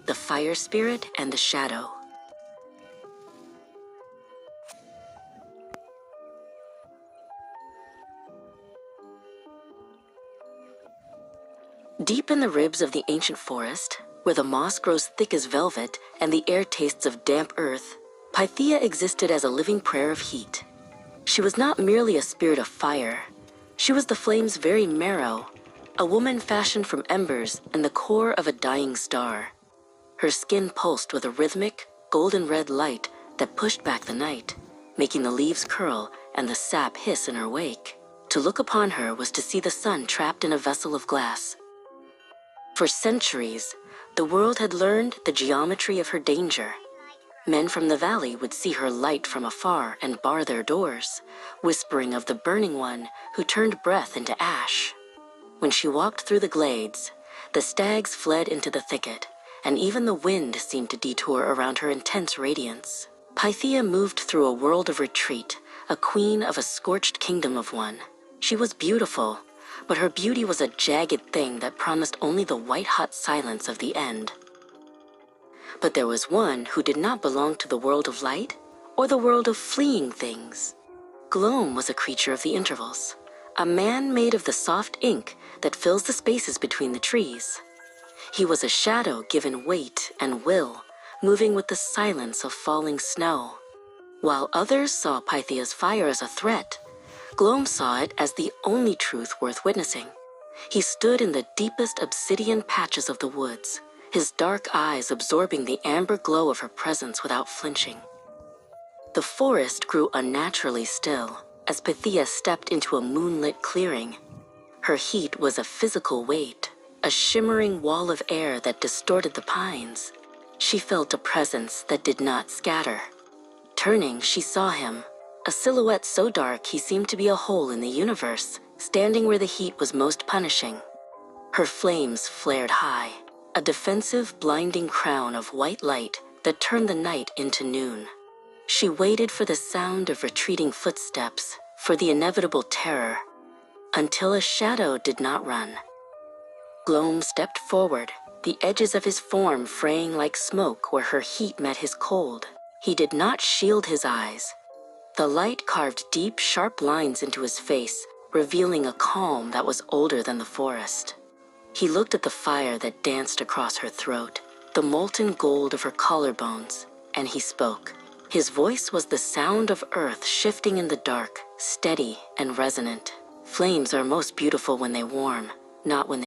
the fire spirit and the shadow. Deep in the ribs of the ancient forest, where the moss grows thick as velvet and the air tastes of damp earth, Pythia existed as a living prayer of heat. She was not merely a spirit of fire. She was the flame's very marrow, a woman fashioned from embers and the core of a dying star. Her skin pulsed with a rhythmic, golden red light that pushed back the night, making the leaves curl and the sap hiss in her wake. To look upon her was to see the sun trapped in a vessel of glass. For centuries, the world had learned the geometry of her danger. Men from the valley would see her light from afar and bar their doors, whispering of the burning one who turned breath into ash. When she walked through the glades, the stags fled into the thicket, and even the wind seemed to detour around her intense radiance. Pythia moved through a world of retreat, a queen of a scorched kingdom of one. She was beautiful, but her beauty was a jagged thing that promised only the white-hot silence of the end. But there was one who did not belong to the world of light or the world of fleeing things. Gloam was a creature of the intervals, a man made of the soft ink that fills the spaces between the trees. He was a shadow given weight and will, moving with the silence of falling snow. While others saw Pythia's fire as a threat, Gloam saw it as the only truth worth witnessing. He stood in the deepest obsidian patches of the woods, his dark eyes absorbing the amber glow of her presence without flinching. The forest grew unnaturally still as Pythia stepped into a moonlit clearing. Her heat was a physical weight, a shimmering wall of air that distorted the pines. She felt a presence that did not scatter. Turning, she saw him, a silhouette so dark he seemed to be a hole in the universe, standing where the heat was most punishing. Her flames flared high, a defensive, blinding crown of white light that turned the night into noon. She waited for the sound of retreating footsteps, for the inevitable terror, until a shadow did not run. Gloam stepped forward, the edges of his form fraying like smoke where her heat met his cold. He did not shield his eyes. The light carved deep, sharp lines into his face, revealing a calm that was older than the forest. He looked at the fire that danced across her throat, the molten gold of her collarbones, and he spoke. His voice was the sound of earth shifting in the dark, steady and resonant. Flames are most beautiful when they warm, not when they